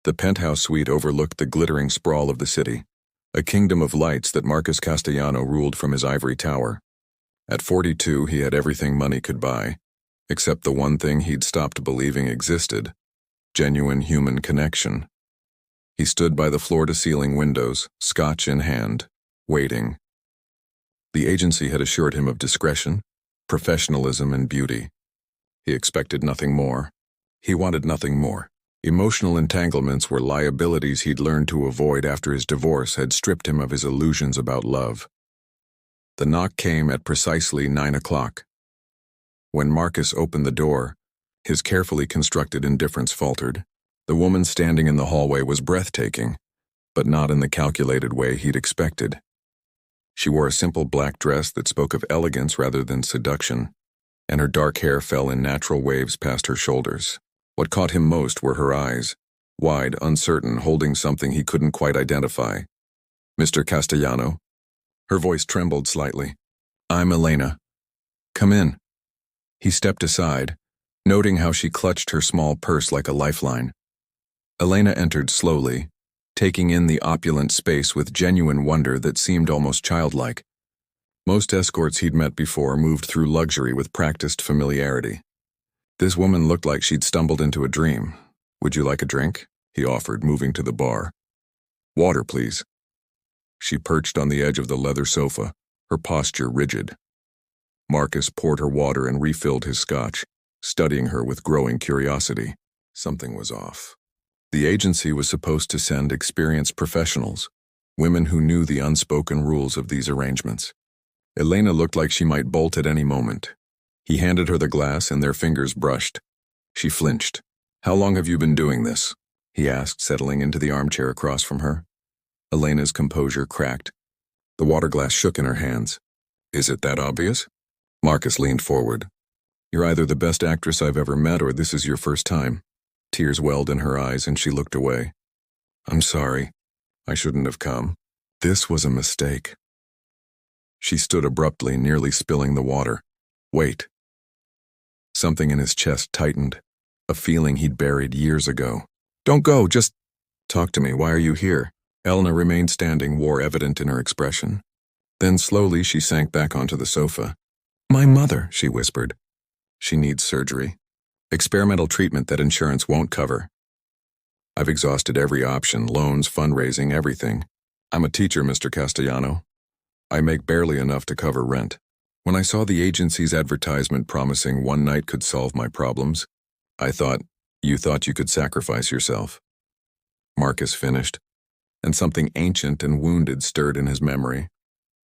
The penthouse suite overlooked the glittering sprawl of the city, a kingdom of lights that Marcus Castellano ruled from his ivory tower. At 42, he had everything money could buy, except the one thing he'd stopped believing existed: genuine human connection. He stood by the floor-to-ceiling windows, scotch in hand, waiting. The agency had assured him of discretion, professionalism, and beauty. He expected nothing more. He wanted nothing more. Emotional entanglements were liabilities he'd learned to avoid after his divorce had stripped him of his illusions about love. The knock came at precisely 9 o'clock. When Marcus opened the door, his carefully constructed indifference faltered. The woman standing in the hallway was breathtaking, but not in the calculated way he'd expected. She wore a simple black dress that spoke of elegance rather than seduction, and her dark hair fell in natural waves past her shoulders. What caught him most were her eyes, wide, uncertain, holding something he couldn't quite identify. "Mr. Castellano?" Her voice trembled slightly. "I'm Elena. Come in." He stepped aside, noting how she clutched her small purse like a lifeline. Elena entered slowly, taking in the opulent space with genuine wonder that seemed almost childlike. Most escorts he'd met before moved through luxury with practiced familiarity. This woman looked like she'd stumbled into a dream. "Would you like a drink?" he offered, moving to the bar. "Water, please." She perched on the edge of the leather sofa, her posture rigid. Marcus poured her water and refilled his scotch, studying her with growing curiosity. Something was off. The agency was supposed to send experienced professionals, women who knew the unspoken rules of these arrangements. Elena looked like she might bolt at any moment. He handed her the glass and their fingers brushed. She flinched. "How long have you been doing this?" he asked, settling into the armchair across from her. Elena's composure cracked. The water glass shook in her hands. "Is it that obvious?" Marcus leaned forward. "You're either the best actress I've ever met or this is your first time." Tears welled in her eyes and she looked away. "I'm sorry. I shouldn't have come. This was a mistake." She stood abruptly, nearly spilling the water. "Wait." Something in his chest tightened, a feeling he'd buried years ago. "Don't go, just talk to me. Why are you here?" Elena remained standing, war evident in her expression. Then slowly she sank back onto the sofa. "My mother," she whispered. "She needs surgery. Experimental treatment that insurance won't cover. I've exhausted every option, loans, fundraising, everything. I'm a teacher, Mr. Castellano. I make barely enough to cover rent. When I saw the agency's advertisement promising one night could solve my problems, I thought, you thought you could sacrifice yourself." Marcus finished, and something ancient and wounded stirred in his memory.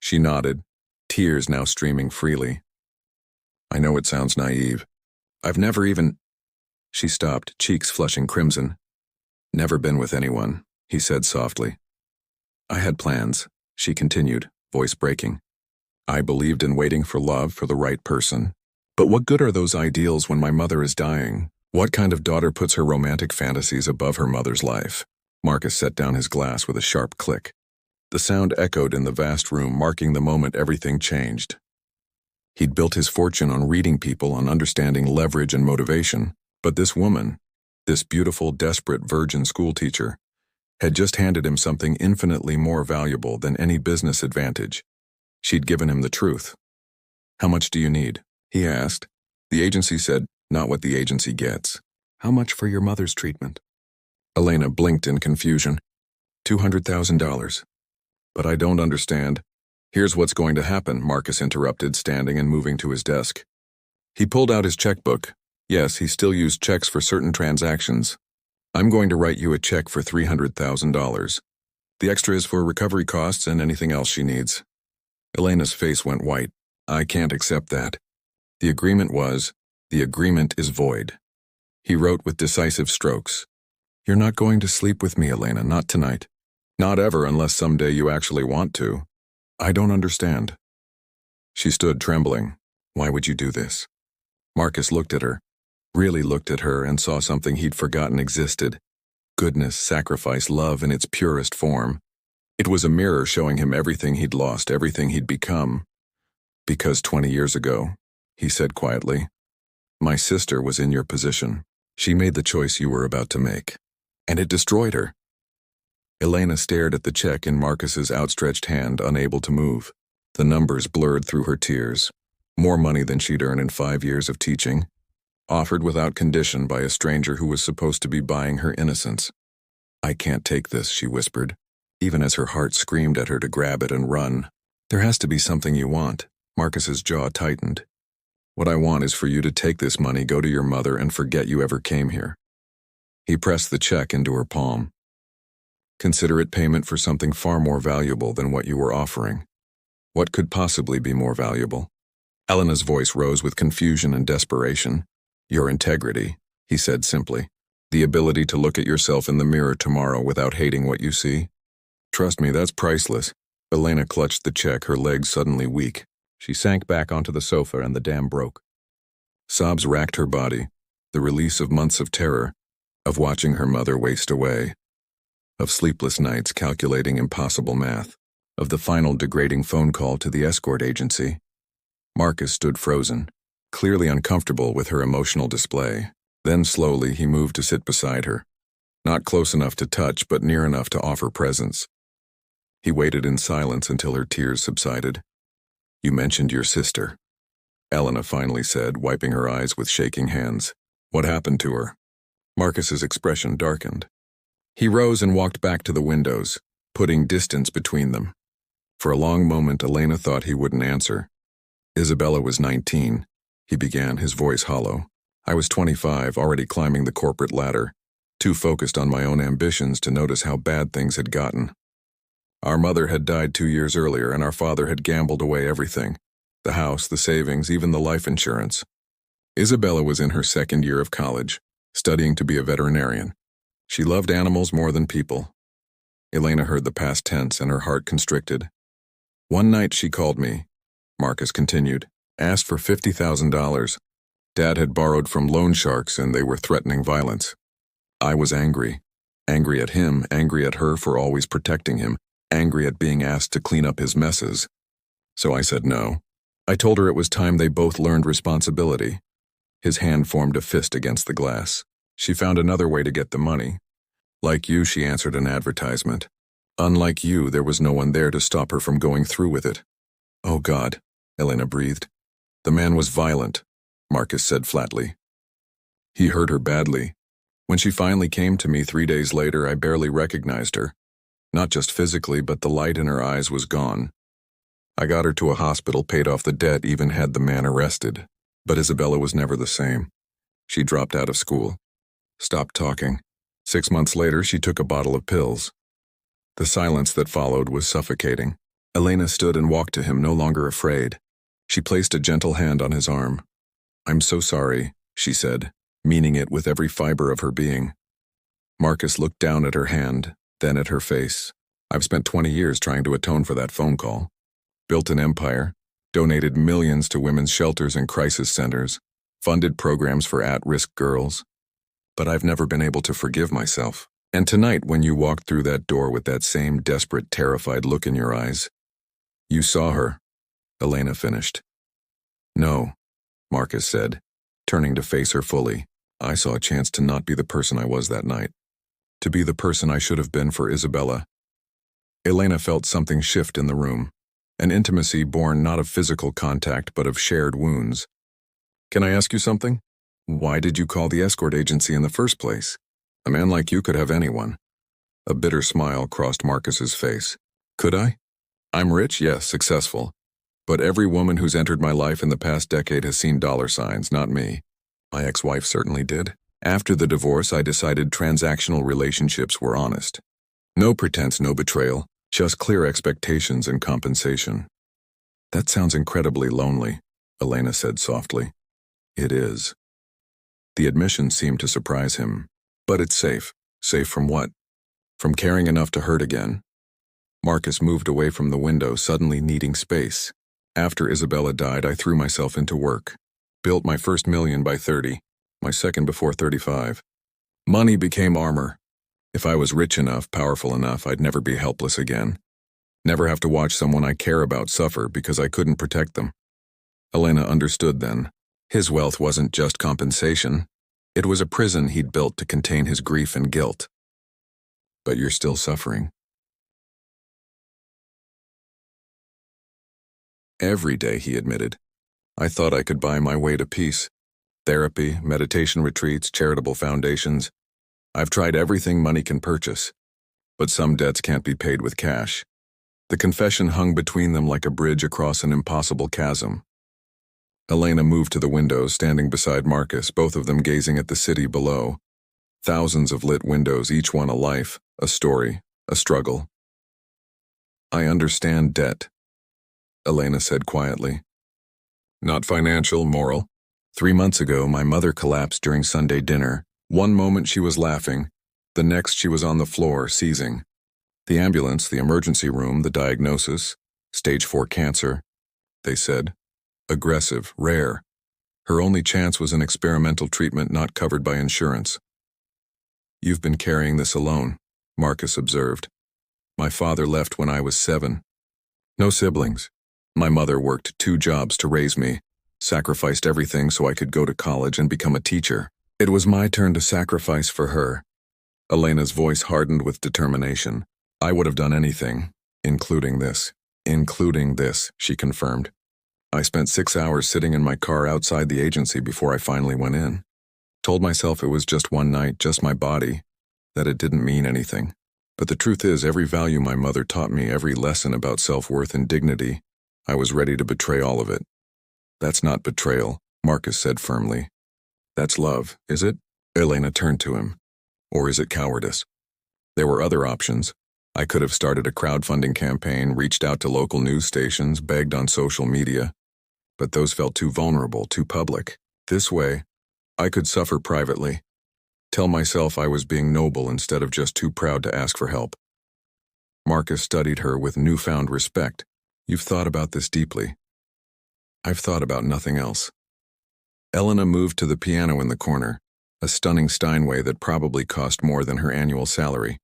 She nodded, tears now streaming freely. "I know it sounds naive. I've never even—" She stopped, cheeks flushing crimson. "Never been with anyone," he said softly. "I had plans," she continued, voice breaking. "I believed in waiting for love for the right person. But what good are those ideals when my mother is dying? What kind of daughter puts her romantic fantasies above her mother's life?" Marcus set down his glass with a sharp click. The sound echoed in the vast room, marking the moment everything changed. He'd built his fortune on reading people, on understanding leverage and motivation, but this woman, this beautiful, desperate virgin schoolteacher, had just handed him something infinitely more valuable than any business advantage. She'd given him the truth. "How much do you need?" he asked. The agency said, "Not what the agency gets." "How much for your mother's treatment?" Elena blinked in confusion. $200,000. "But I don't understand." "Here's what's going to happen," Marcus interrupted, standing and moving to his desk. He pulled out his checkbook. Yes, he still used checks for certain transactions. "I'm going to write you a check for $300,000. The extra is for recovery costs and anything else she needs." Elena's face went white. "I can't accept that." The agreement is void. He wrote with decisive strokes. "You're not going to sleep with me, Elena, not tonight. Not ever unless someday you actually want to." "I don't understand." She stood trembling. "Why would you do this?" Marcus looked at her, really looked at her, and saw something he'd forgotten existed. Goodness, sacrifice, love in its purest form. It was a mirror showing him everything he'd lost, everything he'd become. "Because 20 years ago," he said quietly, "my sister was in your position. She made the choice you were about to make. And it destroyed her. Elena stared at the check in Marcus's outstretched hand, unable to move. The numbers blurred through her tears. More money than she'd earned in 5 years of teaching, offered without condition by a stranger who was supposed to be buying her innocence. "I can't take this," she whispered, even as her heart screamed at her to grab it and run. "There has to be something you want." Marcus's jaw tightened. "What I want is for you to take this money, go to your mother, and forget you ever came here." He pressed the check into her palm. "Consider it payment for something far more valuable than what you were offering." "What could possibly be more valuable?" Elena's voice rose with confusion and desperation. "Your integrity," he said simply. "The ability to look at yourself in the mirror tomorrow without hating what you see. Trust me, that's priceless." Elena clutched the check, her legs suddenly weak. She sank back onto the sofa and the dam broke. Sobs racked her body, the release of months of terror, of watching her mother waste away, of sleepless nights calculating impossible math, of the final degrading phone call to the escort agency. Marcus stood frozen, clearly uncomfortable with her emotional display. Then slowly he moved to sit beside her, not close enough to touch but near enough to offer presence. He waited in silence until her tears subsided. "You mentioned your sister," Elena finally said, wiping her eyes with shaking hands. "What happened to her?" Marcus's expression darkened. He rose and walked back to the windows, putting distance between them. For a long moment Elena thought he wouldn't answer. "Isabella was 19, he began, his voice hollow. "I was 25, already climbing the corporate ladder, too focused on my own ambitions to notice how bad things had gotten. Our mother had died 2 years earlier, and our father had gambled away everything. The house, the savings, even the life insurance. Isabella was in her 2nd year of college, studying to be a veterinarian. She loved animals more than people." Elena heard the past tense and her heart constricted. "One night she called me," Marcus continued, "asked for $50,000. Dad had borrowed from loan sharks and they were threatening violence. I was angry. Angry at him, angry at her for always protecting him, angry at being asked to clean up his messes. So I said no. I told her it was time they both learned responsibility." His hand formed a fist against the glass. "She found another way to get the money. Like you, she answered an advertisement. Unlike you, there was no one there to stop her from going through with it." "Oh God," Elena breathed. "The man was violent," Marcus said flatly. "He hurt her badly. When she finally came to me 3 days later, I barely recognized her. Not just physically, but the light in her eyes was gone. I got her to a hospital, paid off the debt, even had the man arrested. But Isabella was never the same. She dropped out of school, stopped talking. 6 months later, she took a bottle of pills." The silence that followed was suffocating. Elena stood and walked to him, no longer afraid. She placed a gentle hand on his arm. "I'm so sorry," she said, meaning it with every fiber of her being. Marcus looked down at her hand, then at her face. "I've spent 20 years trying to atone for that phone call. Built an empire, donated millions to women's shelters and crisis centers, funded programs for at-risk girls. But I've never been able to forgive myself. And tonight, when you walked through that door with that same desperate, terrified look in your eyes, you saw her," Elena finished. "No," Marcus said, turning to face her fully. "I saw a chance to not be the person I was that night. To be the person I should have been for Isabella." Elena felt something shift in the room, an intimacy born not of physical contact but of shared wounds. "Can I ask you something? Why did you call the escort agency in the first place? A man like you could have anyone." A bitter smile crossed Marcus's face. "Could I? I'm rich, yes, successful. But every woman who's entered my life in the past decade has seen dollar signs, not me. My ex-wife certainly did. After the divorce, I decided transactional relationships were honest. No pretense, no betrayal, just clear expectations and compensation." "That sounds incredibly lonely," Elena said softly. "It is." The admission seemed to surprise him. "But it's safe." "Safe from what?" "From caring enough to hurt again." Marcus moved away from the window, suddenly needing space. "After Isabella died, I threw myself into work. Built my first million by 30, my second before 35. Money became armor. If I was rich enough, powerful enough, I'd never be helpless again. Never have to watch someone I care about suffer because I couldn't protect them." Elena understood then. His wealth wasn't just compensation. It was a prison he'd built to contain his grief and guilt. But you're still suffering. Every day, he admitted. I thought I could buy my way to peace. Therapy, meditation retreats, charitable foundations. I've tried everything money can purchase. But some debts can't be paid with cash. The confession hung between them like a bridge across an impossible chasm. Elena moved to the window, standing beside Marcus, both of them gazing at the city below. Thousands of lit windows, each one a life, a story, a struggle. I understand debt, Elena said quietly. Not financial, moral. 3 months ago, my mother collapsed during Sunday dinner. One moment she was laughing, the next she was on the floor, seizing. The ambulance, the emergency room, the diagnosis, stage 4 cancer, they said. Aggressive, rare. Her only chance was an experimental treatment not covered by insurance. You've been carrying this alone, Marcus observed. My father left when I was 7. No siblings. My mother worked 2 jobs to raise me, sacrificed everything so I could go to college and become a teacher. It was my turn to sacrifice for her. Elena's voice hardened with determination. I would have done anything, including this. Including this, she confirmed. I spent 6 hours sitting in my car outside the agency before I finally went in. Told myself it was just one night, just my body, that it didn't mean anything. But the truth is, every value my mother taught me, every lesson about self-worth and dignity, I was ready to betray all of it. That's not betrayal, Marcus said firmly. That's love, is it? Elena turned to him. Or is it cowardice? There were other options. I could have started a crowdfunding campaign, reached out to local news stations, begged on social media. But those felt too vulnerable, too public. This way, I could suffer privately. Tell myself I was being noble instead of just too proud to ask for help. Marcus studied her with newfound respect. You've thought about this deeply. I've thought about nothing else. Elena moved to the piano in the corner, a stunning Steinway that probably cost more than her annual salary.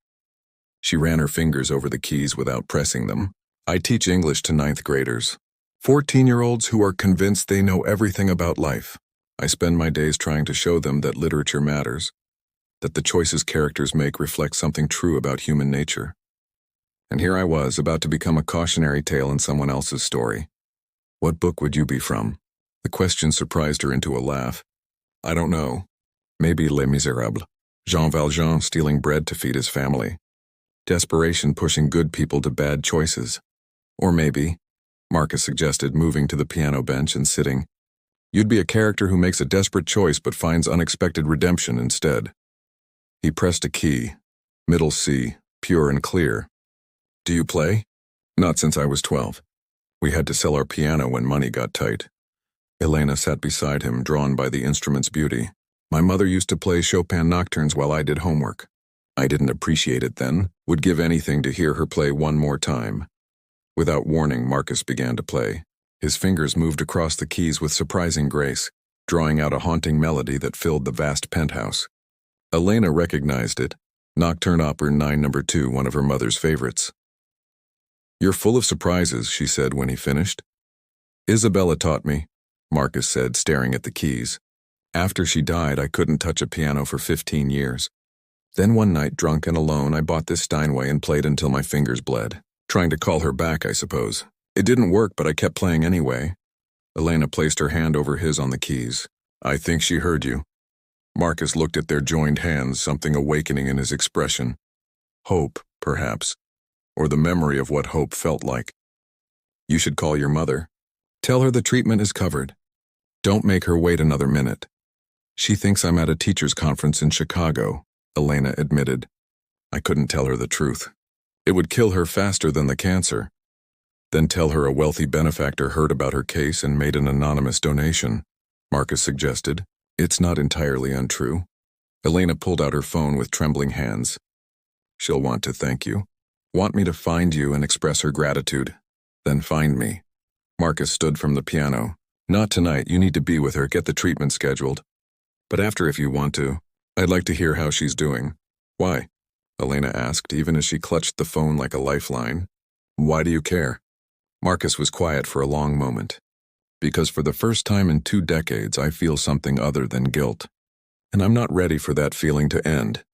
She ran her fingers over the keys without pressing them. I teach English to 9th graders. 14-year-olds who are convinced they know everything about life. I spend my days trying to show them that literature matters, that the choices characters make reflect something true about human nature. And here I was, about to become a cautionary tale in someone else's story. What book would you be from? The question surprised her into a laugh. I don't know. Maybe Les Miserables. Jean Valjean stealing bread to feed his family. Desperation pushing good people to bad choices. Or maybe, Marcus suggested, moving to the piano bench and sitting, you'd be a character who makes a desperate choice but finds unexpected redemption instead. He pressed a key, middle C, pure and clear. Do you play? Not since I was 12. We had to sell our piano when money got tight. Elena sat beside him, drawn by the instrument's beauty. My mother used to play Chopin nocturnes while I did homework. I didn't appreciate it then, would give anything to hear her play one more time. Without warning, Marcus began to play. His fingers moved across the keys with surprising grace, drawing out a haunting melody that filled the vast penthouse. Elena recognized it, Nocturne Opera 9 No. 2, one of her mother's favorites. You're full of surprises, she said when he finished. Isabella taught me, Marcus said, staring at the keys. After she died, I couldn't touch a piano for 15 years. Then one night, drunk and alone, I bought this Steinway and played until my fingers bled. Trying to call her back, I suppose. It didn't work, but I kept playing anyway. Elena placed her hand over his on the keys. I think she heard you. Marcus looked at their joined hands, something awakening in his expression. Hope, perhaps. Or the memory of what hope felt like. You should call your mother. Tell her the treatment is covered. Don't make her wait another minute. She thinks I'm at a teachers' conference in Chicago, Elena admitted. I couldn't tell her the truth. It would kill her faster than the cancer. Then tell her a wealthy benefactor heard about her case and made an anonymous donation, Marcus suggested. It's not entirely untrue. Elena pulled out her phone with trembling hands. She'll want to thank you. Want me to find you and express her gratitude. Then find me. Marcus stood from the piano. Not tonight, you need to be with her, get the treatment scheduled. But after if you want to. I'd like to hear how she's doing. Why? Elena asked, even as she clutched the phone like a lifeline. Why do you care? Marcus was quiet for a long moment. Because for the first time in 2 decades, I feel something other than guilt. And I'm not ready for that feeling to end.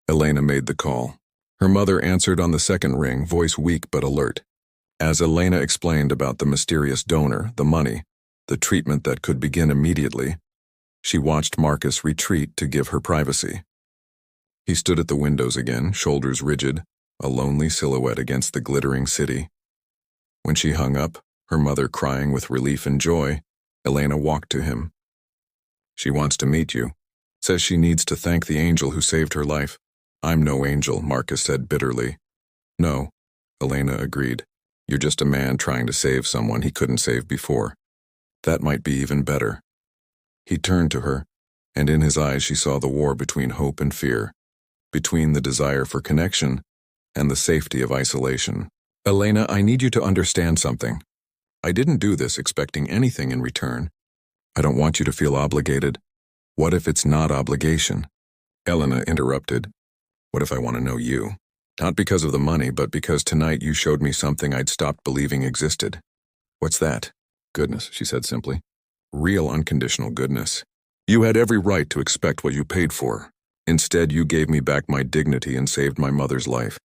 Elena made the call. Her mother answered on the second ring, voice weak but alert. As Elena explained about the mysterious donor, the money, the treatment that could begin immediately, she watched Marcus retreat to give her privacy. He stood at the windows again, shoulders rigid, a lonely silhouette against the glittering city. When she hung up, her mother crying with relief and joy, Elena walked to him. She wants to meet you. Says she needs to thank the angel who saved her life. I'm no angel, Marcus said bitterly. No, Elena agreed. You're just a man trying to save someone he couldn't save before. That might be even better. He turned to her, and in his eyes she saw the war between hope and fear, between the desire for connection and the safety of isolation. Elena, I need you to understand something. I didn't do this expecting anything in return. I don't want you to feel obligated. What if it's not obligation? Elena interrupted. What if I want to know you? Not because of the money, but because tonight you showed me something I'd stopped believing existed. What's that? Goodness, she said simply. Real unconditional goodness. You had every right to expect what you paid for. Instead, you gave me back my dignity and saved my mother's life.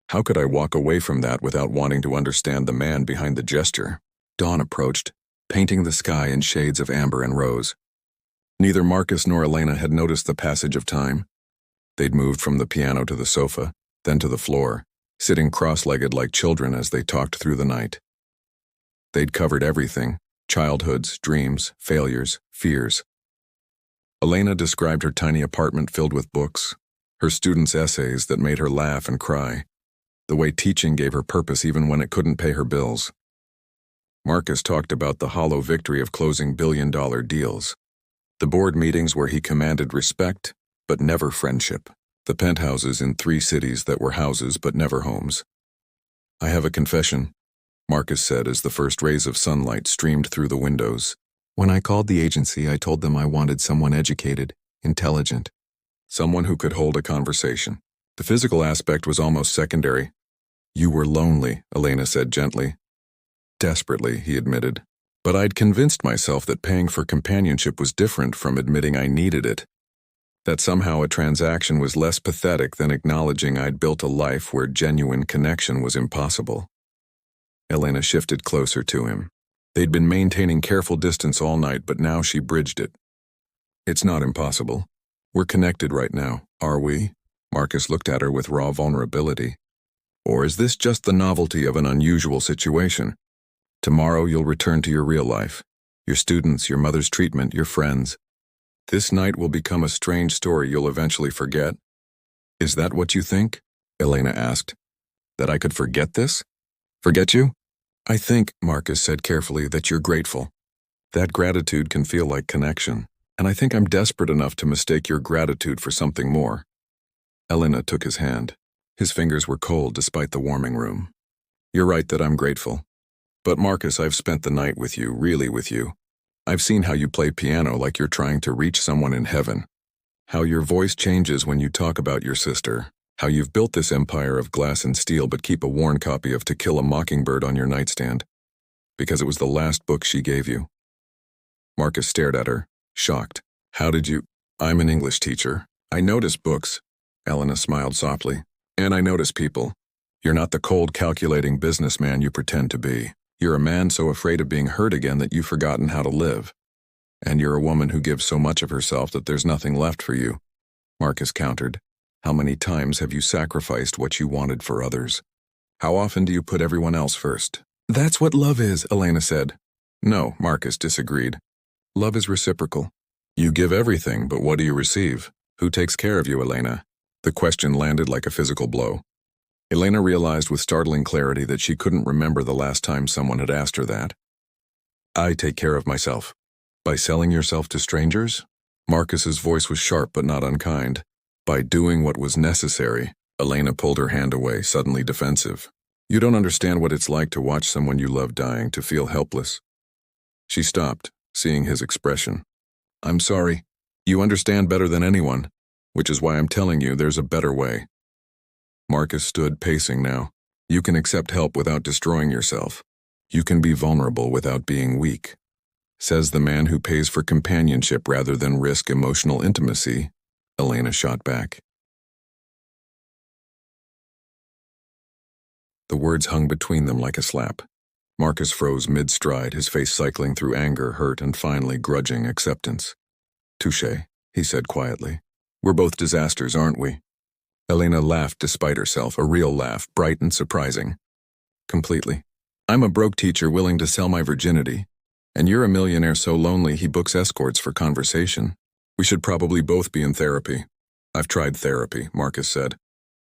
How could I walk away from that without wanting to understand the man behind the gesture? Dawn approached, painting the sky in shades of amber and rose. Neither Marcus nor Elena had noticed the passage of time. They'd moved from the piano to the sofa, then to the floor, sitting cross-legged like children as they talked through the night. They'd covered everything, childhoods, dreams, failures, fears. Elena described her tiny apartment filled with books, her students' essays that made her laugh and cry, the way teaching gave her purpose even when it couldn't pay her bills. Marcus talked about the hollow victory of closing billion-dollar deals, the board meetings where he commanded respect, but never friendship, the penthouses in 3 cities that were houses but never homes. I have a confession, Marcus said as the first rays of sunlight streamed through the windows. When I called the agency, I told them I wanted someone educated, intelligent, someone who could hold a conversation. The physical aspect was almost secondary. You were lonely, Elena said gently. Desperately, he admitted. But I'd convinced myself that paying for companionship was different from admitting I needed it. That somehow a transaction was less pathetic than acknowledging I'd built a life where genuine connection was impossible. Elena shifted closer to him. They'd been maintaining careful distance all night, but now she bridged it. It's not impossible. We're connected right now, are we? Marcus looked at her with raw vulnerability. Or is this just the novelty of an unusual situation? Tomorrow you'll return to your real life, your students, your mother's treatment, your friends. This night will become a strange story you'll eventually forget. Is that what you think? Elena asked. That I could forget this? Forget you? I think, Marcus said carefully, that you're grateful. That gratitude can feel like connection, and I think I'm desperate enough to mistake your gratitude for something more. Elena took his hand. His fingers were cold despite the warming room. You're right that I'm grateful. But Marcus, I've spent the night with you, really with you. I've seen how you play piano like you're trying to reach someone in heaven. How your voice changes when you talk about your sister. How you've built this empire of glass and steel but keep a worn copy of To Kill a Mockingbird on your nightstand. Because it was the last book she gave you. Marcus stared at her, shocked. How did you? I'm an English teacher. I notice books. Elena smiled softly. And I notice people. You're not the cold, calculating businessman you pretend to be. You're a man so afraid of being hurt again that you've forgotten how to live. And you're a woman who gives so much of herself that there's nothing left for you. Marcus countered. How many times have you sacrificed what you wanted for others? How often do you put everyone else first? That's what love is, Elena said. No, Marcus disagreed. Love is reciprocal. You give everything, but what do you receive? Who takes care of you, Elena? The question landed like a physical blow. Elena realized with startling clarity that she couldn't remember the last time someone had asked her that. I take care of myself. By selling yourself to strangers? Marcus's voice was sharp but not unkind. By doing what was necessary. Elena pulled her hand away, suddenly defensive. You don't understand what it's like to watch someone you love dying, to feel helpless. She stopped, seeing his expression. I'm sorry. You understand better than anyone, which is why I'm telling you there's a better way. Marcus stood pacing now. You can accept help without destroying yourself. You can be vulnerable without being weak. Says the man who pays for companionship rather than risk emotional intimacy, Elena shot back. The words hung between them like a slap. Marcus froze mid-stride, his face cycling through anger, hurt, and finally grudging acceptance. "Touché," he said quietly. "We're both disasters, aren't we?" Elena laughed despite herself, a real laugh, bright and surprising. "Completely. I'm a broke teacher willing to sell my virginity, and you're a millionaire so lonely he books escorts for conversation. We should probably both be in therapy." "I've tried therapy," Marcus said.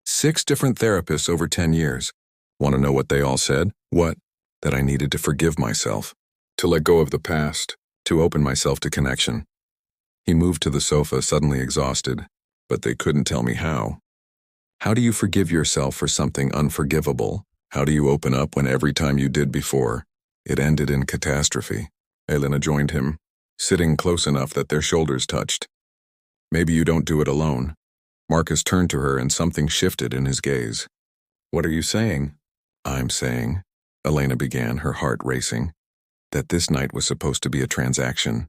6 different therapists over 10 years. Want to know what they all said? What? That I needed to forgive myself, to let go of the past, to open myself to connection. He moved to the sofa, suddenly exhausted, but they couldn't tell me how. How do you forgive yourself for something unforgivable? How do you open up when every time you did before, it ended in catastrophe? Elena joined him, sitting close enough that their shoulders touched. "Maybe you don't do it alone." Marcus turned to her and something shifted in his gaze. "What are you saying?" "I'm saying," Elena began, her heart racing, "that this night was supposed to be a transaction.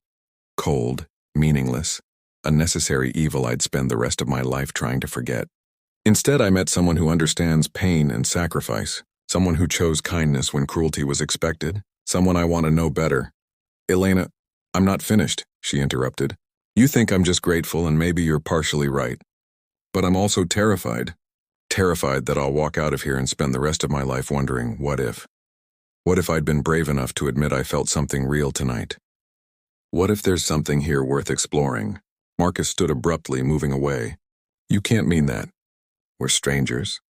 Cold, meaningless, a necessary evil I'd spend the rest of my life trying to forget. Instead, I met someone who understands pain and sacrifice, someone who chose kindness when cruelty was expected, someone I want to know better." "Elena, I'm not finished," she interrupted. "You think I'm just grateful, and maybe you're partially right. But I'm also terrified. Terrified that I'll walk out of here and spend the rest of my life wondering, what if? What if I'd been brave enough to admit I felt something real tonight? What if there's something here worth exploring?" Marcus stood abruptly, moving away. "You can't mean that. We're strangers.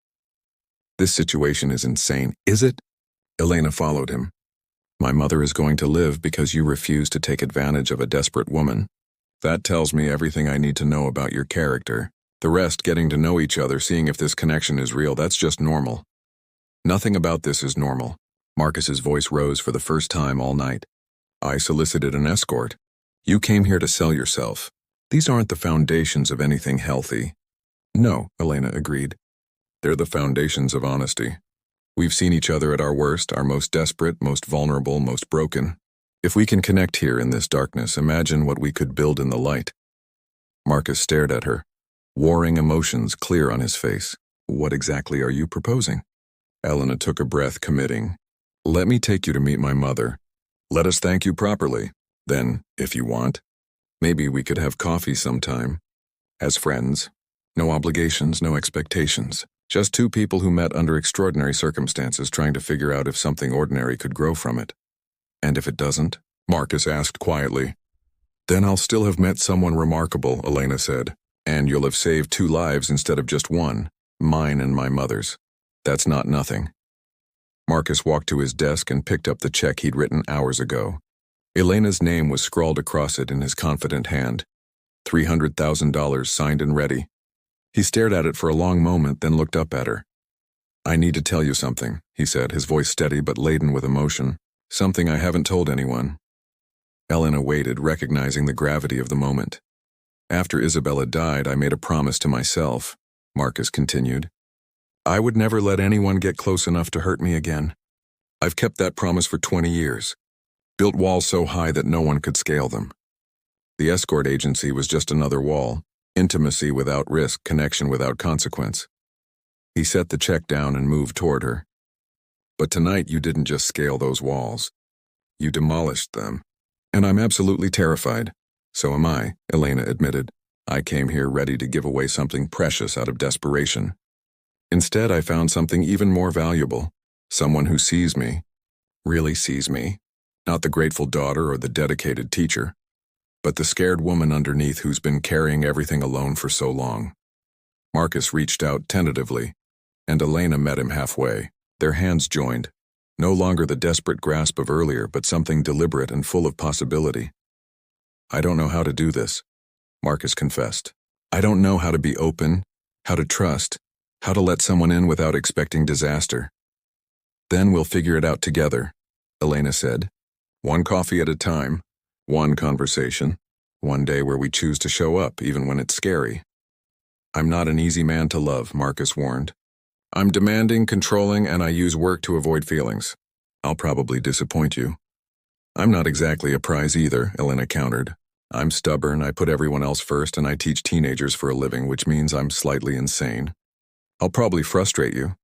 This situation is insane." "Is it?" Elena followed him. "My mother is going to live because you refuse to take advantage of a desperate woman. That tells me everything I need to know about your character. The rest, getting to know each other, seeing if this connection is real, that's just normal." "Nothing about this is normal." Marcus's voice rose for the first time all night. "I solicited an escort. You came here to sell yourself. These aren't the foundations of anything healthy." "No," Elena agreed. "They're the foundations of honesty. We've seen each other at our worst, our most desperate, most vulnerable, most broken. If we can connect here in this darkness, imagine what we could build in the light." Marcus stared at her, warring emotions clear on his face. "What exactly are you proposing?" Elena took a breath, committing. "Let me take you to meet my mother. Let us thank you properly. Then, if you want, maybe we could have coffee sometime. As friends. No obligations, no expectations. Just 2 people who met under extraordinary circumstances trying to figure out if something ordinary could grow from it." "And if it doesn't?" Marcus asked quietly. "Then I'll still have met someone remarkable," Elena said. "And you'll have saved 2 lives instead of just 1, mine and my mother's. That's not nothing." Marcus walked to his desk and picked up the check he'd written hours ago. Elena's name was scrawled across it in his confident hand. $300,000 signed and ready. He stared at it for a long moment, then looked up at her. "I need to tell you something," he said, his voice steady but laden with emotion. "Something I haven't told anyone." Elena waited, recognizing the gravity of the moment. "After Isabella died, I made a promise to myself," Marcus continued. "I would never let anyone get close enough to hurt me again. I've kept that promise for 20 years. Built walls so high that no one could scale them. The escort agency was just another wall. Intimacy without risk, connection without consequence." He set the check down and moved toward her. "But tonight you didn't just scale those walls. You demolished them. And I'm absolutely terrified." "So am I," Elena admitted. "I came here ready to give away something precious out of desperation. Instead, I found something even more valuable. Someone who sees me. Really sees me. Not the grateful daughter or the dedicated teacher, but the scared woman underneath who's been carrying everything alone for so long." Marcus reached out tentatively, and Elena met him halfway. Their hands joined. No longer the desperate grasp of earlier, but something deliberate and full of possibility. "I don't know how to do this," Marcus confessed. "I don't know how to be open, how to trust, how to let someone in without expecting disaster." "Then we'll figure it out together," Elena said. "One coffee at a time, one conversation, one day where we choose to show up even when it's scary." "I'm not an easy man to love," Marcus warned. "I'm demanding, controlling, and I use work to avoid feelings. I'll probably disappoint you." "I'm not exactly a prize either," Elena countered. "I'm stubborn, I put everyone else first, and I teach teenagers for a living, which means I'm slightly insane. I'll probably frustrate you.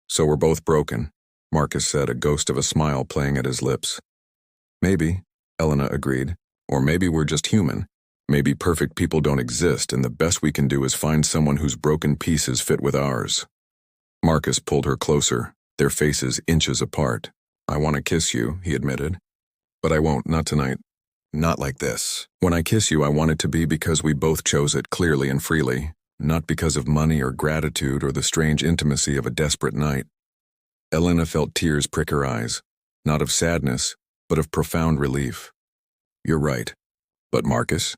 So we're both broken, Marcus said, a ghost of a smile playing at his lips. Maybe, Elena agreed. Or maybe we're just human. Maybe perfect people don't exist and the best we can do is find someone whose broken pieces fit with ours. Marcus pulled her closer, their faces inches apart. I want to kiss you, he admitted. But I won't, not tonight. Not like this. When I kiss you, I want it to be because we both chose it clearly and freely, not because of money or gratitude or the strange intimacy of a desperate night. Elena felt tears prick her eyes, not of sadness, but of profound relief. You're right. But Marcus,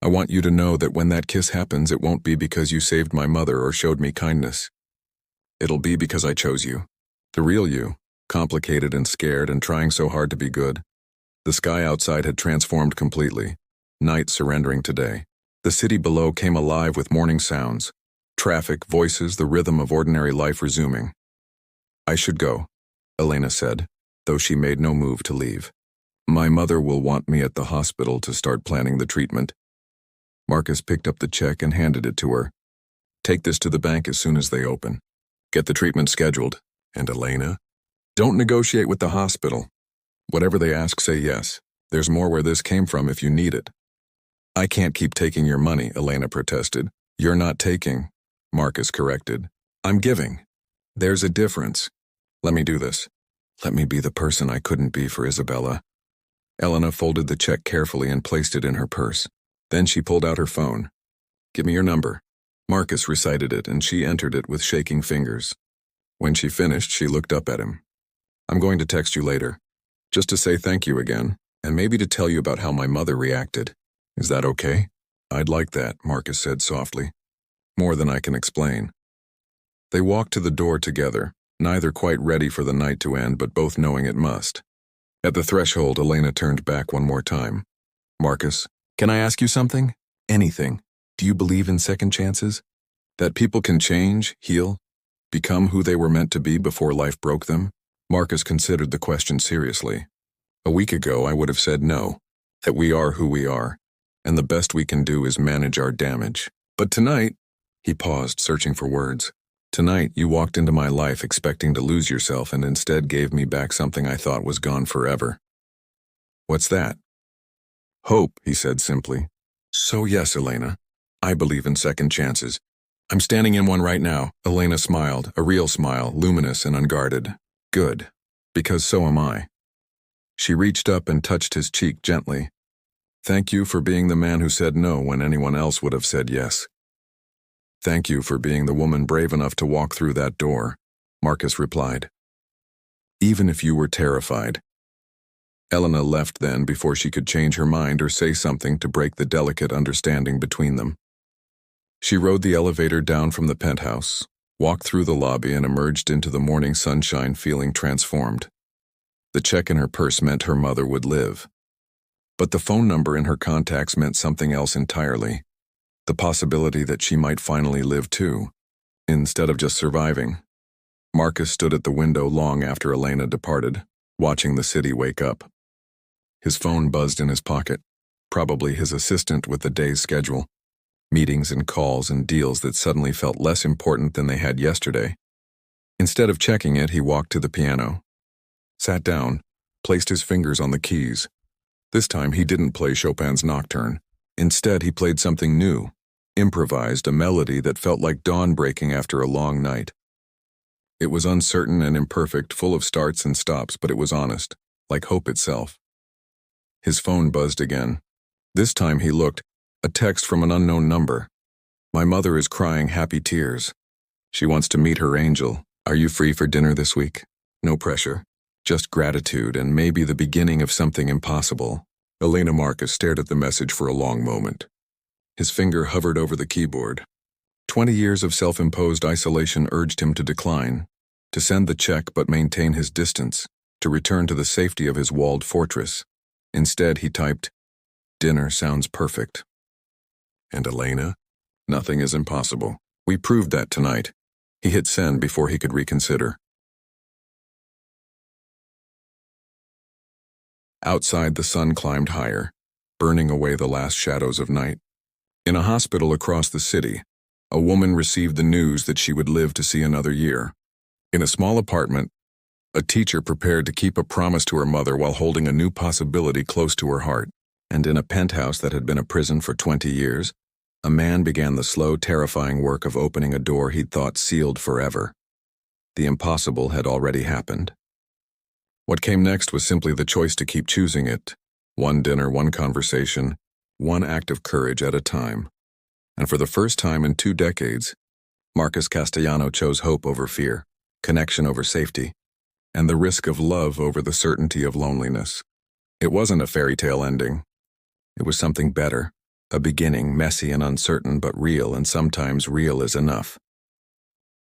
I want you to know that when that kiss happens, it won't be because you saved my mother or showed me kindness. It'll be because I chose you. The real you, complicated and scared and trying so hard to be good. The sky outside had transformed completely, night surrendering to day. The city below came alive with morning sounds, traffic, voices, the rhythm of ordinary life resuming. I should go, Elena said, though she made no move to leave. My mother will want me at the hospital to start planning the treatment. Marcus picked up the check and handed it to her. Take this to the bank as soon as they open. Get the treatment scheduled. And Elena? Don't negotiate with the hospital. Whatever they ask, say yes. There's more where this came from if you need it. I can't keep taking your money, Elena protested. You're not taking, Marcus corrected. I'm giving. There's a difference. Let me do this. Let me be the person I couldn't be for Isabella. Elena folded the check carefully and placed it in her purse. Then she pulled out her phone. Give me your number. Marcus recited it and she entered it with shaking fingers. When she finished, she looked up at him. I'm going to text you later, just to say thank you again, and maybe to tell you about how my mother reacted. Is that okay? I'd like that, Marcus said softly. More than I can explain. They walked to the door together, neither quite ready for the night to end but both knowing it must. At the threshold, Elena turned back one more time. Marcus, can I ask you something? Anything. Do you believe in second chances? That people can change, heal, become who they were meant to be before life broke them? Marcus considered the question seriously. A week ago, I would have said no, that we are who we are, and the best we can do is manage our damage. But tonight, he paused, searching for words. Tonight, you walked into my life expecting to lose yourself and instead gave me back something I thought was gone forever. What's that? Hope, he said simply. So yes, Elena, I believe in second chances. I'm standing in one right now. Elena smiled, a real smile, luminous and unguarded. Good, because so am I. She reached up and touched his cheek gently. Thank you for being the man who said no when anyone else would have said yes. Thank you for being the woman brave enough to walk through that door, Marcus replied. Even if you were terrified. Elena left then before she could change her mind or say something to break the delicate understanding between them. She rode the elevator down from the penthouse, walked through the lobby and emerged into the morning sunshine feeling transformed. The check in her purse meant her mother would live. But the phone number in her contacts meant something else entirely. The possibility that she might finally live too, instead of just surviving. Marcus stood at the window long after Elena departed, watching the city wake up. His phone buzzed in his pocket, probably his assistant with the day's schedule. Meetings and calls and deals that suddenly felt less important than they had yesterday. Instead of checking it, he walked to the piano, sat down, placed his fingers on the keys. This time he didn't play Chopin's Nocturne. Instead, he played something new, improvised a melody that felt like dawn breaking after a long night. It was uncertain and imperfect, full of starts and stops, but it was honest, like hope itself. His phone buzzed again. This time he looked, a text from an unknown number. My mother is crying happy tears. She wants to meet her angel. Are you free for dinner this week? No pressure. Just gratitude and maybe the beginning of something impossible. Elena Marcus stared at the message for a long moment. His finger hovered over the keyboard. 20 years of self-imposed isolation urged him to decline, to send the check but maintain his distance, to return to the safety of his walled fortress. Instead, he typed, "Dinner sounds perfect." And Elena? Nothing is impossible. We proved that tonight. He hit send before he could reconsider. Outside, the sun climbed higher, burning away the last shadows of night. In a hospital across the city, a woman received the news that she would live to see another year. In a small apartment, a teacher prepared to keep a promise to her mother while holding a new possibility close to her heart. And in a penthouse that had been a prison for 20 years, a man began the slow, terrifying work of opening a door he'd thought sealed forever. The impossible had already happened. What came next was simply the choice to keep choosing it. One dinner, one conversation, one act of courage at a time. And for the first time in 2 decades, Marcus Castellano chose hope over fear, connection over safety, and the risk of love over the certainty of loneliness. It wasn't a fairy tale ending. It was something better, a beginning, messy and uncertain, but real, and sometimes real is enough.